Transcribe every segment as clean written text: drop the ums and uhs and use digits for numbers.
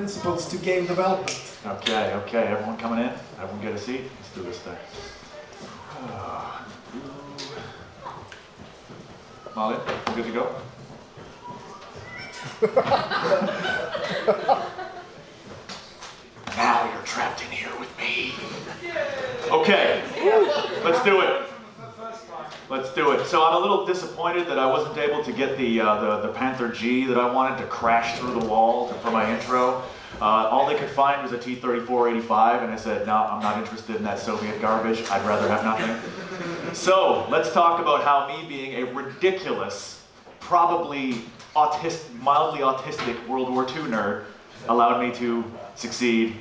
principles to game development. Okay, okay, everyone coming in? Everyone get a seat? Let's do this thing. Molly, you good to go? Now you're trapped in here with me. Okay, let's do it. Let's do it. So I'm a little disappointed that I wasn't able to get the Panther G that I wanted to crash through the wall for my intro. All they could find was a T-34-85, and I said, no, I'm not interested in that Soviet garbage. I'd rather have nothing. So let's talk about how me being a ridiculous, probably mildly autistic World War II nerd allowed me to succeed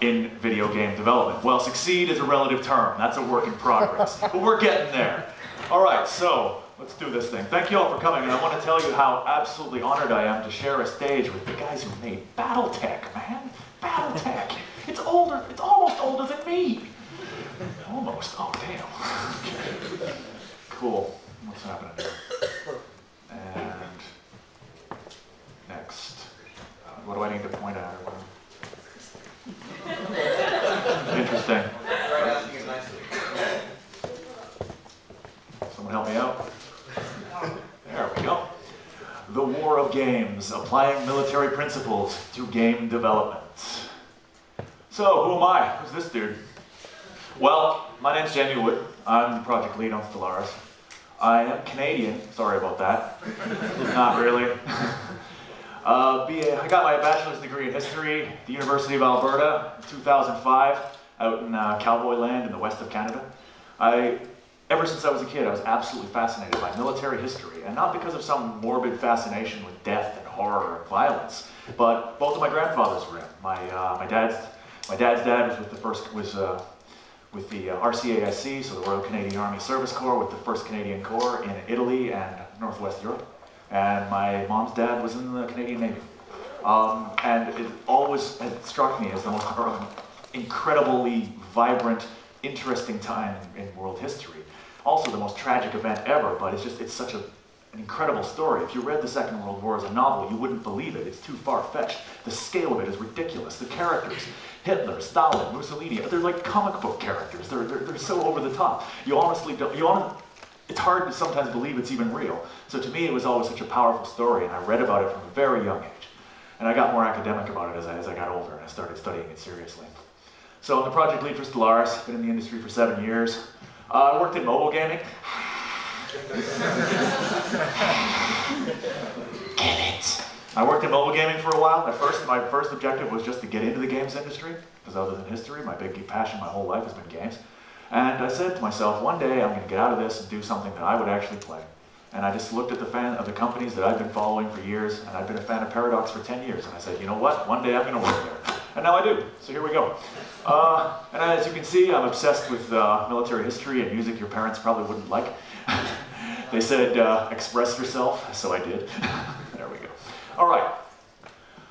in video game development. Well, succeed is a relative term. That's a work in progress, but we're getting there. All right, so let's do this thing. Thank you all for coming, and I want to tell you how absolutely honored I am to share a stage with the guys who made BattleTech, man. BattleTech. It's older. It's almost older than me. Almost. Oh, damn. Okay. Cool. What's happening here? And next. What do I need to point at? Interesting. Someone help me out? There we go. The War of Games, applying military principles to game development. So, who am I? Who's this dude? Well, my name's Jamie Wood. I'm the project lead on Stellaris. I am Canadian. Sorry about that. Not really. I got my bachelor's degree in history at the University of Alberta in 2005, out in cowboy land in the west of Canada. Ever since I was a kid, I was absolutely fascinated by military history, and not because of some morbid fascination with death and horror and violence, but both of my grandfathers were in. My dad's dad was with the RCASC, so the Royal Canadian Army Service Corps, with the 1st Canadian Corps in Italy and Northwest Europe. And my mom's dad was in the Canadian Navy. And it always had struck me as the most incredibly vibrant, interesting time in world history. Also the most tragic event ever, but it's such an incredible story. If you read the Second World War as a novel, you wouldn't believe it. It's too far-fetched. The scale of it is ridiculous. The characters, Hitler, Stalin, Mussolini, they're like comic book characters. They're so over the top. You honestly don't, it's hard to sometimes believe it's even real. So to me, it was always such a powerful story, and I read about it from a very young age. And I got more academic about it as I got older, and I started studying it seriously. So I'm the project lead for Stellaris, been in the industry for 7 years. I worked in mobile gaming. Get it! I worked in mobile gaming for a while. My first objective was just to get into the games industry, because other than history, my big passion my whole life has been games. And I said to myself, one day I'm going to get out of this and do something that I would actually play. And I just looked at the companies that I've been following for years, and I've been a fan of Paradox for 10 years. And I said, you know what? One day I'm going to work there. And now I do. So here we go. And as you can see, I'm obsessed with military history and music your parents probably wouldn't like. They said, express yourself, so I did. There we go. All right.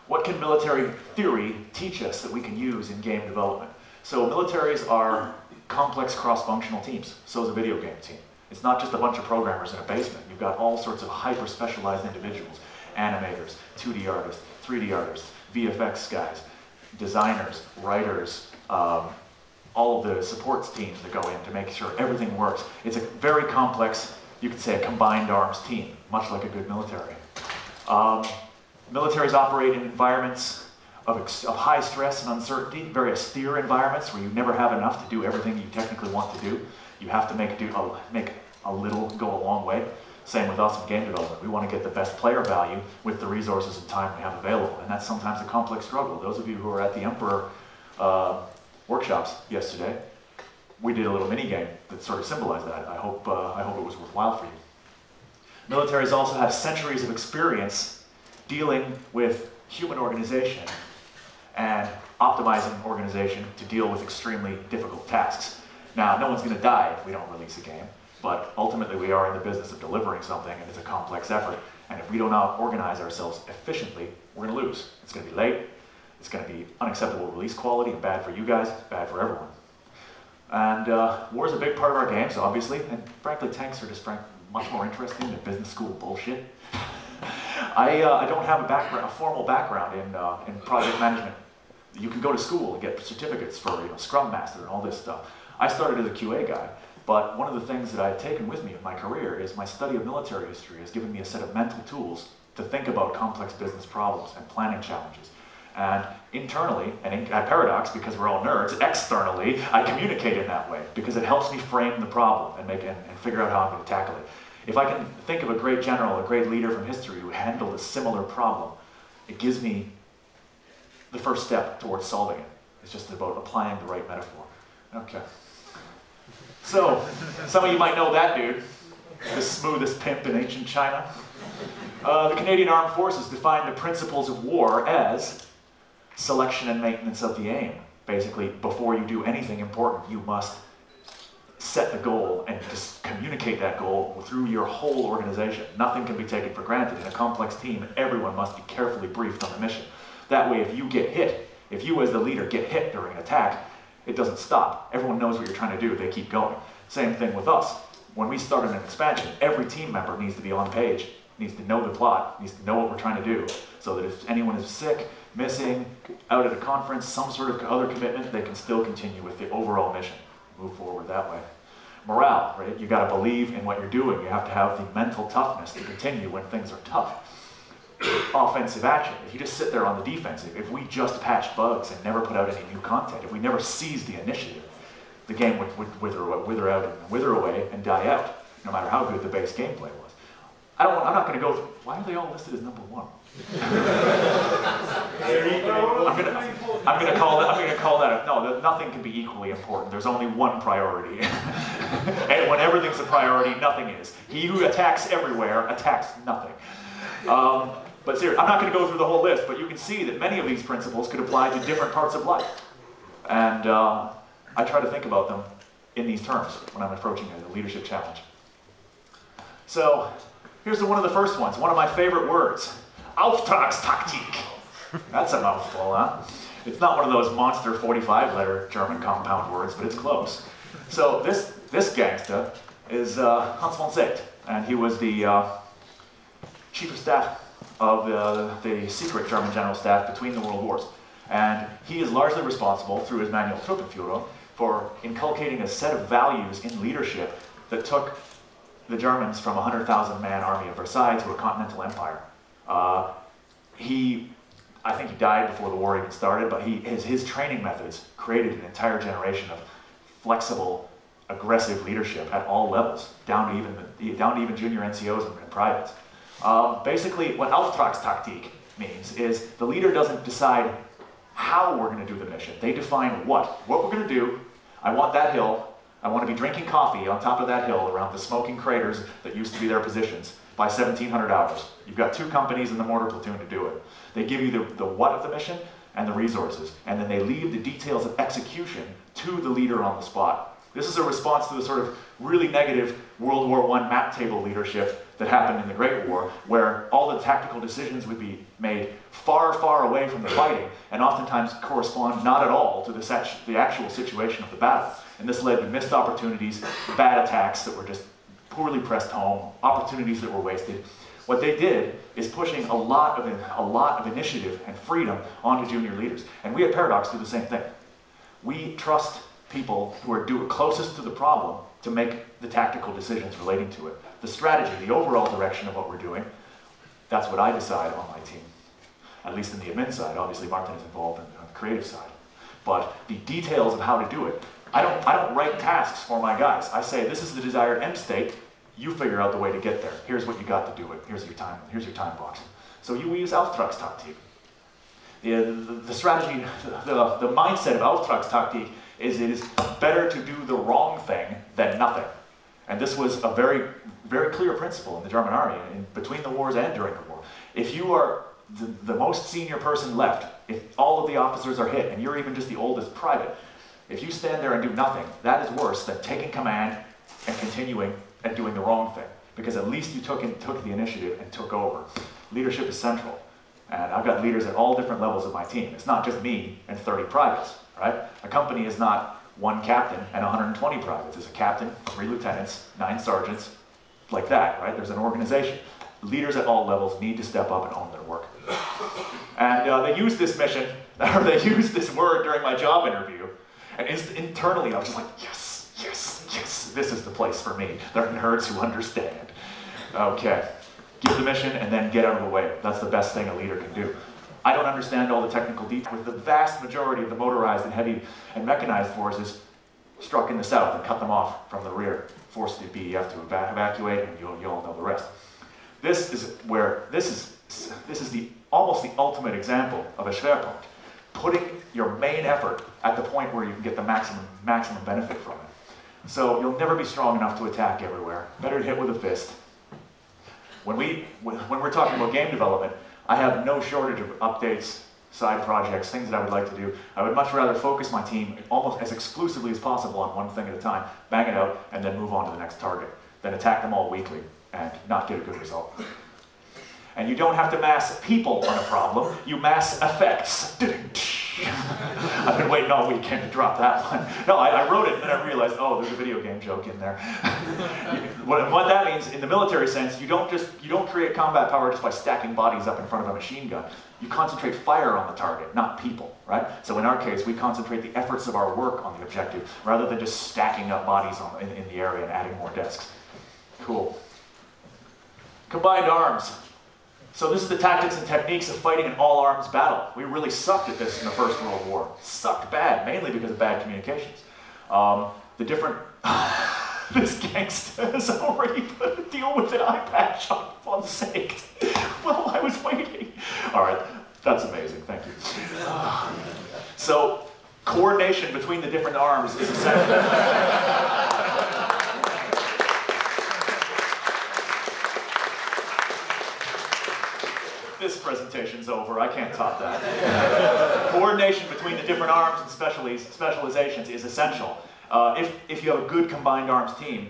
What can military theory teach us that we can use in game development? So militaries are complex cross-functional teams. So is a video game team. It's not just a bunch of programmers in a basement. You've got all sorts of hyper-specialized individuals, animators, 2D artists, 3D artists, VFX guys, designers, writers, all of the supports teams that go in to make sure everything works. It's a very complex, you could say a combined arms team, much like a good military. Militaries operate in environments of high stress and uncertainty, very austere environments where you never have enough to do everything you technically want to do. You have to make a little go a long way. Same with us in game development. We want to get the best player value with the resources and time we have available, and that's sometimes a complex struggle. Those of you who were at the Emperor workshops yesterday, we did a little mini game that sort of symbolized that. I hope it was worthwhile for you. Militaries also have centuries of experience dealing with human organization and optimizing organization to deal with extremely difficult tasks. Now, no one's going to die if we don't release a game, but ultimately we are in the business of delivering something, and it's a complex effort. And if we do not organize ourselves efficiently, we're going to lose. It's going to be late, it's going to be unacceptable release quality, and bad for you guys, bad for everyone. And war is a big part of our games, obviously, and frankly, tanks are just much more interesting than business school bullshit. I don't have a formal background in project management. You can go to school and get certificates for Scrum Master and all this stuff. I started as a QA guy, but one of the things that I've taken with me in my career is my study of military history has given me a set of mental tools to think about complex business problems and planning challenges. And internally, and at Paradox, because we're all nerds, externally, I communicate in that way because it helps me frame the problem and figure out how I'm going to tackle it. If I can think of a great general, a great leader from history who handled a similar problem, it gives me the first step towards solving it. It's just about applying the right metaphor. Okay. So, some of you might know that dude, the smoothest pimp in ancient China. The Canadian Armed Forces defined the principles of war as selection and maintenance of the aim. Basically, before you do anything important, you must set the goal and just communicate that goal through your whole organization. Nothing can be taken for granted. In a complex team, everyone must be carefully briefed on the mission. That way, if you get hit, if you as the leader get hit during an attack, it doesn't stop. Everyone knows what you're trying to do. They keep going. Same thing with us. When we start an expansion, every team member needs to be on page, needs to know the plot, needs to know what we're trying to do, so that if anyone is sick, missing, out at a conference, some sort of other commitment, they can still continue with the overall mission. Move forward that way. Morale, right? You got to believe in what you're doing. You have to have the mental toughness to continue when things are tough. Offensive action. If you just sit there on the defensive, if we just patched bugs and never put out any new content, if we never seized the initiative, the game would wither out and wither away and die out, no matter how good the base gameplay was. I'm not going to go through. Why are they all listed as number one? I'm going to call that. No, nothing can be equally important. There's only one priority, and when everything's a priority, nothing is. He who attacks everywhere attacks nothing. But seriously, I'm not going to go through the whole list, but you can see that many of these principles could apply to different parts of life, and I try to think about them in these terms when I'm approaching a leadership challenge. So. Here's one of the first ones, one of my favorite words, Auftragstaktik. That's a mouthful, huh? It's not one of those monster 45-letter German compound words, but it's close. So this gangster is Hans von Seht, and he was the chief of staff of the secret German general staff between the world wars. And he is largely responsible, through his manual Truppenführung, for inculcating a set of values in leadership that took the Germans from a 100,000-man army of Versailles to a continental empire. I think he died before the war even started, but his training methods created an entire generation of flexible, aggressive leadership at all levels, down to even junior NCOs and privates. Basically, what Auftragstaktik means is the leader doesn't decide how we're going to do the mission. They define what we're going to do. I want that hill. I want to be drinking coffee on top of that hill around the smoking craters that used to be their positions by 1700 hours. You've got 2 companies in the mortar platoon to do it. They give you the what of the mission and the resources, and then they leave the details of execution to the leader on the spot. This is a response to the sort of really negative World War I map table leadership that happened in the Great War, where all the tactical decisions would be made far, far away from the fighting, and oftentimes correspond not at all to the actual situation of the battle. And this led to missed opportunities, bad attacks that were just poorly pressed home, opportunities that were wasted. What they did is pushing a lot of initiative and freedom onto junior leaders. And we at Paradox do the same thing. We trust people who are closest to the problem to make the tactical decisions relating to it. The strategy, the overall direction of what we're doing, that's what I decide on my team. At least in the admin side. Obviously Martin is involved on the creative side. But the details of how to do it, I don't write tasks for my guys. I say, this is the desired end state. You figure out the way to get there. Here's what you got to do it. Here's your time box. So we use Auftragstaktik. The strategy, the mindset of Auftragstaktik is it is better to do the wrong thing than nothing. And this was a very, very clear principle in the German army, between the wars and during the war. If you are the most senior person left, if all of the officers are hit, and you're even just the oldest private, if you stand there and do nothing, that is worse than taking command and continuing and doing the wrong thing. Because at least you took the initiative and took over. Leadership is central. And I've got leaders at all different levels of my team. It's not just me and 30 privates, right? A company is not one captain and 120 privates. It's a captain, 3 lieutenants, 9 sergeants, like that, right? There's an organization. leaders at all levels need to step up and own their work. And they used this mission, or they used this word during my job interview, and internally I was just like, yes, yes, yes, this is the place for me. They're nerds who understand. Okay, give the mission and then get out of the way. That's the best thing a leader can do. I don't understand all the technical details. With the vast majority of the motorized and heavy and mechanized forces struck in the south and cut them off from the rear, forced the BEF to evacuate, and you all know the rest. This is almost the ultimate example of a Schwerpunkt, putting your main effort at the point where you can get the maximum benefit from it. So you'll never be strong enough to attack everywhere. Better to hit with a fist. When we're talking about game development, I have no shortage of updates, side projects, things that I would like to do. I would much rather focus my team almost as exclusively as possible on one thing at a time, bang it out, and then move on to the next target, than attack them all weekly and not get a good result. And you don't have to mass people on a problem, you mass effects. I've been waiting all weekend to drop that one. No, I wrote it and then I realized, oh, there's a video game joke in there. What that means, in the military sense, you don't create combat power just by stacking bodies up in front of a machine gun. You concentrate fire on the target, not people, right? So in our case, we concentrate the efforts of our work on the objective, rather than just stacking up bodies in the area and adding more desks. Cool. Combined arms. So this is the tactics and techniques of fighting an all-arms battle. We really sucked at this in the First World War. Sucked bad, mainly because of bad communications. This gangster has already put a deal with an eye patch on sake. Well, I was waiting. All right, that's amazing, thank you. So, coordination between the different arms is essential. This presentation's over, I can't top that. Coordination between the different arms and specializations is essential. If you have a good combined arms team,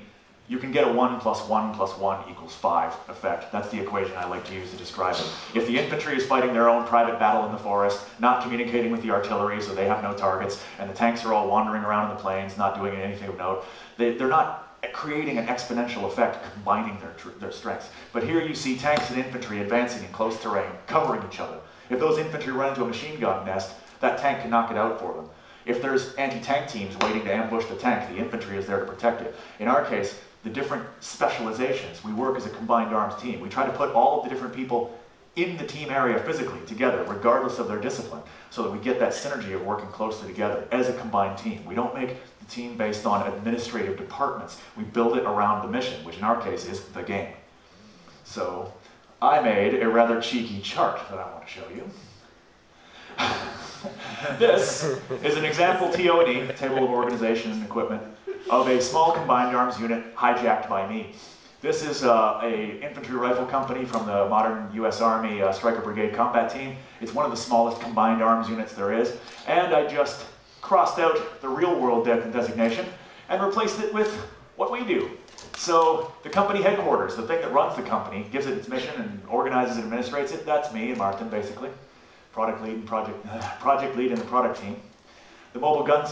you can get a 1 + 1 + 1 = 5 effect. That's the equation I like to use to describe it. If the infantry is fighting their own private battle in the forest, not communicating with the artillery so they have no targets, and the tanks are all wandering around in the plains, not doing anything of note, they're not creating an exponential effect, combining their strengths. But here you see tanks and infantry advancing in close terrain, covering each other. If those infantry run into a machine gun nest, that tank can knock it out for them. If there's anti-tank teams waiting to ambush the tank, the infantry is there to protect it. In our case, the different specializations, we work as a combined arms team. We try to put all of the different people in the team area physically together, regardless of their discipline, so that we get that synergy of working closely together as a combined team. We don't make the team based on administrative departments. We build it around the mission, which in our case is the game. So I made a rather cheeky chart that I want to show you. This is an example TOD, Table of Organization and Equipment, of a small combined arms unit hijacked by me. This is an infantry rifle company from the modern US Army Striker Brigade Combat Team. It's one of the smallest combined arms units there is, and I just crossed out the real world designation and replaced it with what we do. So the company headquarters, the thing that runs the company, gives it its mission and organizes and administrates it, that's me and Martin basically. Product lead and project lead in the product team. The mobile gun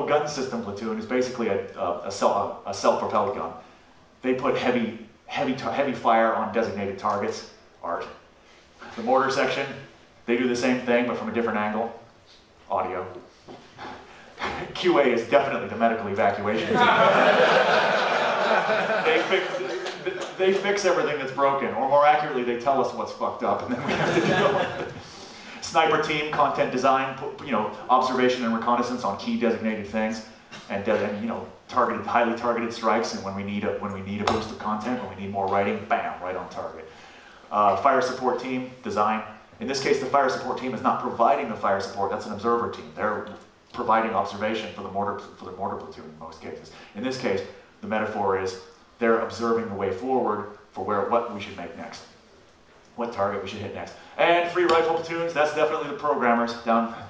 gun system platoon is basically a self-propelled gun. They put heavy fire on designated targets, art. The mortar section, they do the same thing, but from a different angle, audio. QA is definitely the medical evacuation team. They fix everything that's broken, or more accurately, they tell us what's fucked up, and then we have to deal with it. Sniper team, content design, observation and reconnaissance on key designated things, and highly targeted strikes. And when we need a boost of content, when we need more writing, bam, right on target. Fire support team, design. In this case, the fire support team is not providing the fire support. That's an observer team. They're providing observation for the mortar platoon in most cases. In this case, the metaphor is they're observing the way forward for what we should make next. What target we should hit next. And 3 rifle platoons, that's definitely the programmers,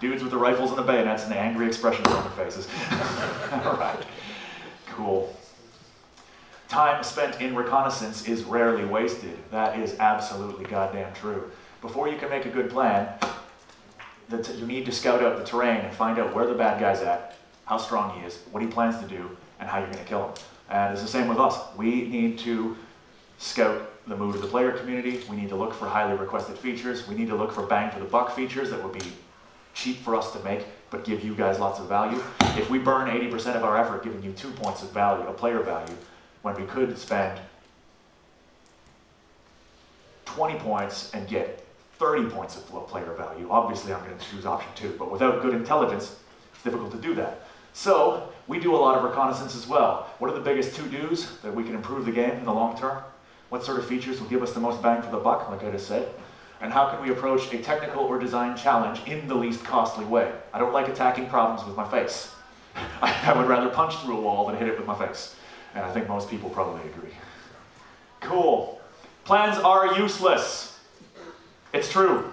dudes with the rifles and the bayonets and the angry expressions on their faces. All right, cool. Time spent in reconnaissance is rarely wasted. That is absolutely goddamn true. Before you can make a good plan, you need to scout out the terrain and find out where the bad guy's at, how strong he is, what he plans to do, and how you're going to kill him. And it's the same with us. We need to scout the mood of the player community. We need to look for highly requested features. We need to look for bang for the buck features that would be cheap for us to make, but give you guys lots of value. If we burn 80% of our effort giving you 2 points of value, of player value, when we could spend 20 points and get 30 points of player value, obviously I'm going to choose option 2, but without good intelligence, it's difficult to do that. So, we do a lot of reconnaissance as well. What are the biggest to-dos that we can improve the game in the long term? What sort of features will give us the most bang for the buck, like I just said? And how can we approach a technical or design challenge in the least costly way? I don't like attacking problems with my face. I would rather punch through a wall than hit it with my face. And I think most people probably agree. Cool. Plans are useless. It's true.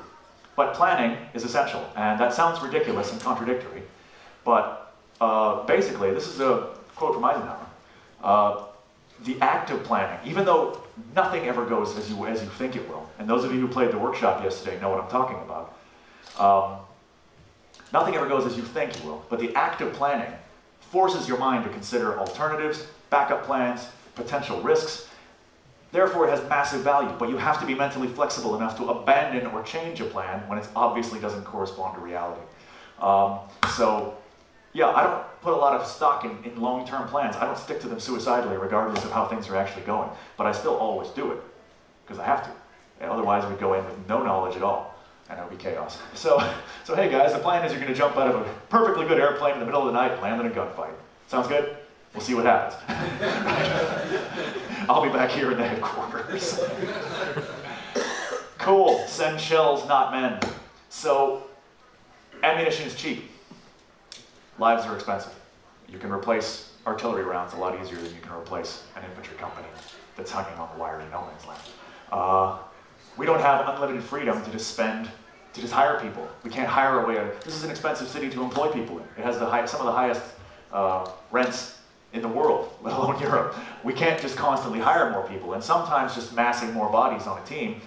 But planning is essential. And that sounds ridiculous and contradictory. But basically, this is a quote from Eisenhower. The act of planning, even though nothing ever goes as you think it will, and those of you who played the workshop yesterday know what I'm talking about, nothing ever goes as you think it will, but the act of planning forces your mind to consider alternatives, backup plans, potential risks. Therefore, it has massive value, but you have to be mentally flexible enough to abandon or change a plan when it obviously doesn't correspond to reality. Yeah, I don't put a lot of stock in long-term plans. I don't stick to them suicidally regardless of how things are actually going. But I still always do it, because I have to. And otherwise we'd go in with no knowledge at all, and it would be chaos. So hey guys, the plan is you're going to jump out of a perfectly good airplane in the middle of the night, land in a gunfight. Sounds good? We'll see what happens. I'll be back here in the headquarters. Cool, send shells, not men. So, ammunition is cheap. Lives are expensive. You can replace artillery rounds a lot easier than you can replace an infantry company that's hanging on the wire in no man's land. We don't have unlimited freedom to just hire people. We can't hire away. This is an expensive city to employ people in. It has some of the highest rents in the world, let alone Europe. We can't just constantly hire more people, and sometimes just massing more bodies on a team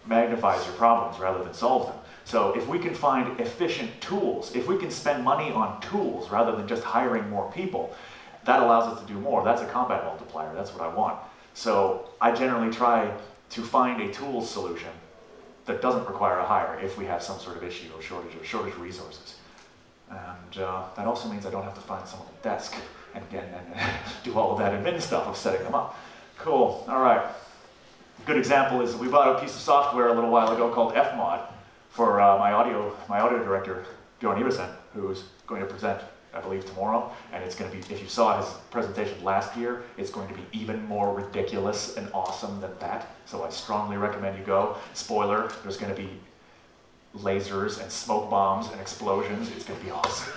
magnifies your problems rather than solves them. So if we can find efficient tools, if we can spend money on tools rather than just hiring more people, that allows us to do more. That's a combat multiplier. That's what I want. So I generally try to find a tools solution that doesn't require a hire if we have some sort of issue or shortage of resources. And that also means I don't have to find someone at the desk and do all of that admin stuff of setting them up. Cool. All right. A good example is we bought a piece of software a little while ago called Fmod for my audio director, Bjorn Iversen, who's going to present, I believe, tomorrow. And it's going to be, if you saw his presentation last year, it's going to be even more ridiculous and awesome than that. So I strongly recommend you go. Spoiler, there's going to be lasers and smoke bombs and explosions. It's going to be awesome.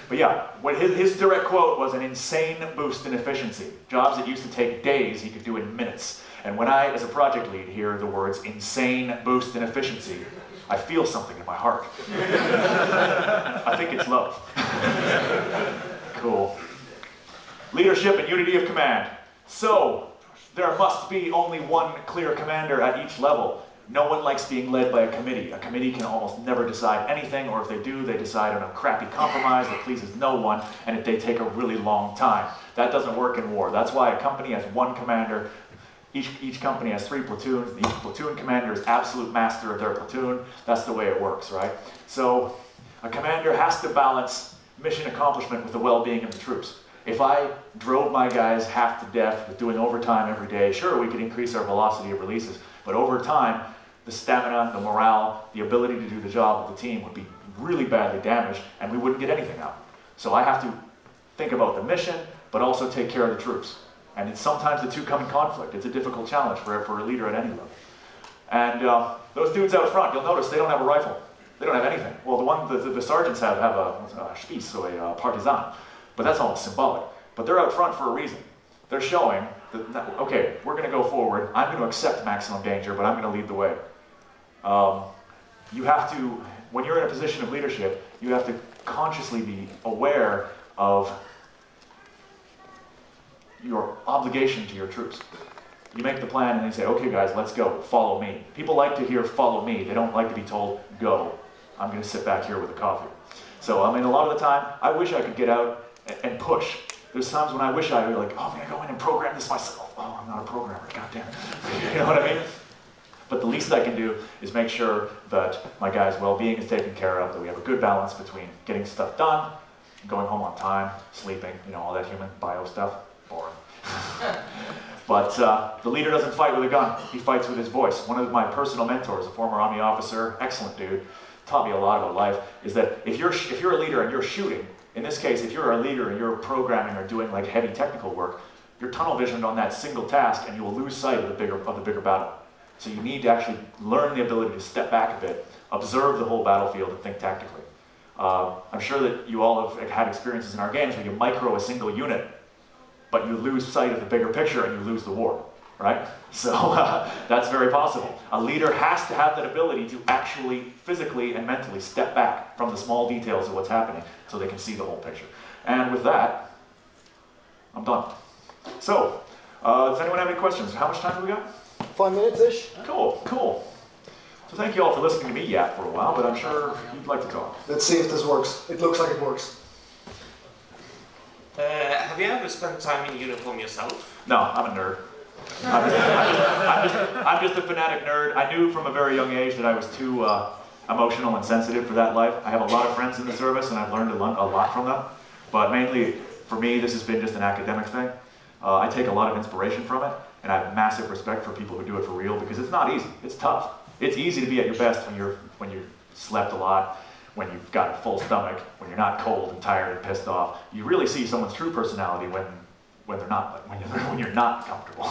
But yeah, what his direct quote was an insane boost in efficiency. Jobs that used to take days, he could do in minutes. And when I, as a project lead, hear the words insane boost in efficiency, I feel something in my heart. I think it's love. Cool. Leadership and unity of command. So, there must be only one clear commander at each level. No one likes being led by a committee. A committee can almost never decide anything, or if they do, they decide on a crappy compromise that pleases no one, and they take a really long time. That doesn't work in war. That's why a company has one commander. Each company has 3 platoons. Each platoon commander is absolute master of their platoon. That's the way it works, right? So a commander has to balance mission accomplishment with the well-being of the troops. If I drove my guys half to death with doing overtime every day, sure, we could increase our velocity of releases, but over time, the stamina, the morale, the ability to do the job of the team would be really badly damaged, and we wouldn't get anything out. So I have to think about the mission, but also take care of the troops. And sometimes the two come in conflict. It's a difficult challenge for a leader at any level. And those dudes out front, you'll notice they don't have a rifle. They don't have anything. Well, the sergeants have a Spieß, so a partisan. But that's almost symbolic. But they're out front for a reason. They're showing that, okay, we're going to go forward. I'm going to accept maximum danger, but I'm going to lead the way. You have to, when you're in a position of leadership, you have to consciously be aware of your obligation to your troops. You make the plan and they say, okay guys, let's go, follow me. People like to hear follow me. They don't like to be told, go. I'm going to sit back here with a coffee. So, I mean, a lot of the time, I wish I could get out and push. There's times when I wish I would like, oh, I'm going to go in and program this myself. Oh, not a programmer, goddamn. You know what I mean? But the least I can do is make sure that my guy's well-being is taken care of, that we have a good balance between getting stuff done, going home on time, sleeping, you know, all that human bio stuff. Boring. But the leader doesn't fight with a gun, he fights with his voice. One of my personal mentors, a former Army officer, excellent dude, taught me a lot about life, is that if you're a leader and you're shooting, in this case, if you're a leader and you're programming or doing like heavy technical work, you're tunnel visioned on that single task and you will lose sight of the bigger battle. So you need to actually learn the ability to step back a bit, observe the whole battlefield and think tactically. I'm sure that you all have had experiences in our games where you micro a single unit, but you lose sight of the bigger picture and you lose the war, right? So that's very possible. A leader has to have that ability to actually physically and mentally step back from the small details of what's happening so they can see the whole picture. And with that, I'm done. So, does anyone have any questions? How much time do we got? 5 minutes-ish. Cool, cool. So thank you all for listening to me yap for a while, but I'm sure you'd like to talk. Let's see if this works. It looks like it works. Have you ever spent time in uniform yourself? No, I'm a nerd. I'm just a fanatic nerd. I knew from a very young age that I was too emotional and sensitive for that life. I have a lot of friends in the service and I've learned a lot from them. But mainly, for me, this has been just an academic thing. I take a lot of inspiration from it, and I have massive respect for people who do it for real because it's not easy. It's tough. It's easy to be at your best when you've slept a lot, when you've got a full stomach, when you're not cold and tired and pissed off. You really see someone's true personality when they're not, when you're not comfortable.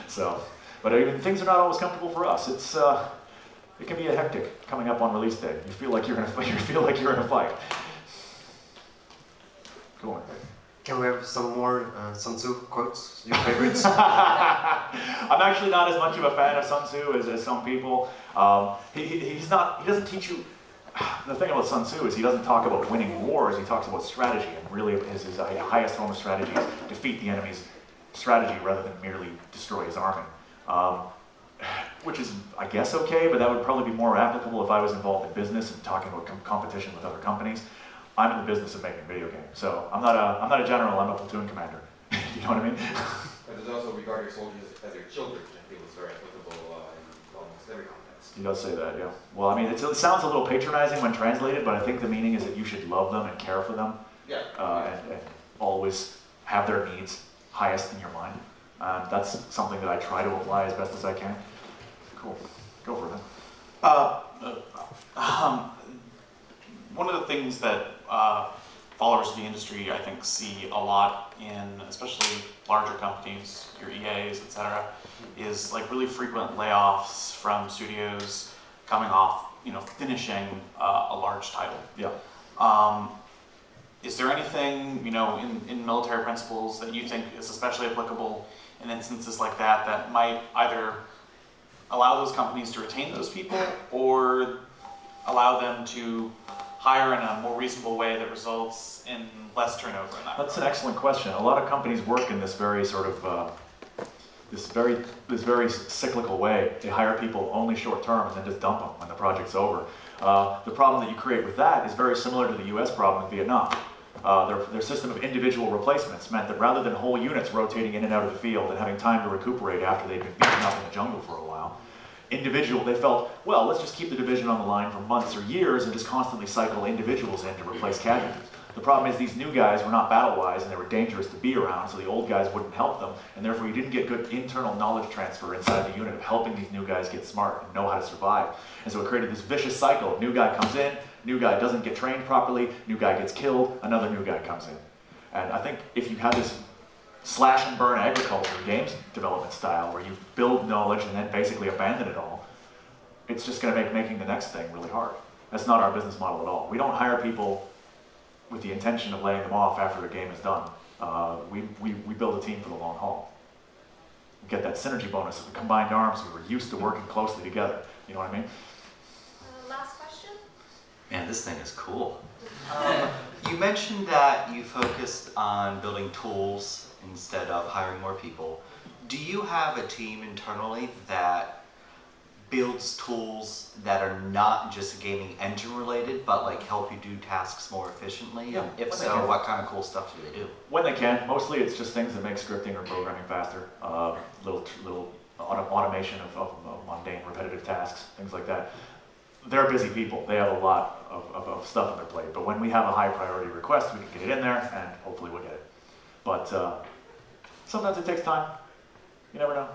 So, but even things are not always comfortable for us. It can be a hectic coming up on release day. You feel like you're in a fight. Go on. Can we have some more Sun Tzu quotes, your favorites? I'm actually not as much of a fan of Sun Tzu as some people. He doesn't teach you, the thing about Sun Tzu is he doesn't talk about winning wars, he talks about strategy, and really his highest form of strategy is defeat the enemy's strategy rather than merely destroy his army. Which is, I guess, okay, but that would probably be more applicable if I was involved in business and talking about competition with other companies. I'm in the business of making video games, so I'm not a general, I'm a platoon commander. You know what I mean? But there's also regard your soldiers as your children, which I feel is very applicable in almost every context. He does say that, yeah. Well, I mean, it sounds a little patronizing when translated, but I think the meaning is that you should love them and care for them. Yeah. And always have their needs highest in your mind. That's something that I try to apply as best as I can. Cool. Go for it. One of the things that followers of the industry, I think, see a lot in, especially larger companies, your EAs, etc., is like really frequent layoffs from studios coming off, finishing a large title. Yeah. Is there anything, in military principles that you think is especially applicable in instances like that that might either allow those companies to retain those people or allow them to hire in a more reasonable way that results in less turnover in that? That's an excellent question. A lot of companies work in this very sort of this very cyclical way. They hire people only short term and then just dump them when the project's over. The problem that you create with that is very similar to the US problem in Vietnam. Their system of individual replacements meant that rather than whole units rotating in and out of the field and having time to recuperate after they've been beaten up in the jungle for a while, they felt, well, let's just keep the division on the line for months or years and just constantly cycle individuals in to replace casualties. The problem is these new guys were not battle-wise and they were dangerous to be around, so the old guys wouldn't help them, and therefore you didn't get good internal knowledge transfer inside the unit of helping these new guys get smart and know how to survive. And so it created this vicious cycle. New guy comes in, new guy doesn't get trained properly, new guy gets killed, another new guy comes in. And I think if you have this slash and burn agriculture games development style where you build knowledge and then basically abandon it all, it's just going to make making the next thing really hard. That's not our business model at all. We don't hire people with the intention of laying them off after their game is done. We build a team for the long haul. We get that synergy bonus of the combined arms. We were used to working closely together. You know what I mean? Last question? Man, this thing is cool. You mentioned that you focused on building tools instead of hiring more people. Do you have a team internally that builds tools that are not just gaming engine related, but like help you do tasks more efficiently? Yeah, And if when they so, can. what kind of cool stuff do they do? When they can. Mostly it's just things that make scripting or programming faster. Little automation of mundane, repetitive tasks, things like that. They're busy people. They have a lot of stuff on their plate. But when we have a high priority request, we can get it in there, and hopefully we'll get it. But sometimes it takes time. You never know.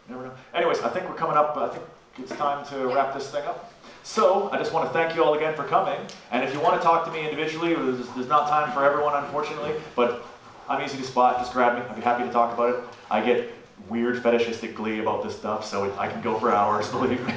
You never know. Anyways, I think we're coming up. I think it's time to wrap this thing up. So I just want to thank you all again for coming. And if you want to talk to me individually, there's not time for everyone, unfortunately. But I'm easy to spot. Just grab me. I'd be happy to talk about it. I get weird fetishistic glee about this stuff, so I can go for hours, believe me.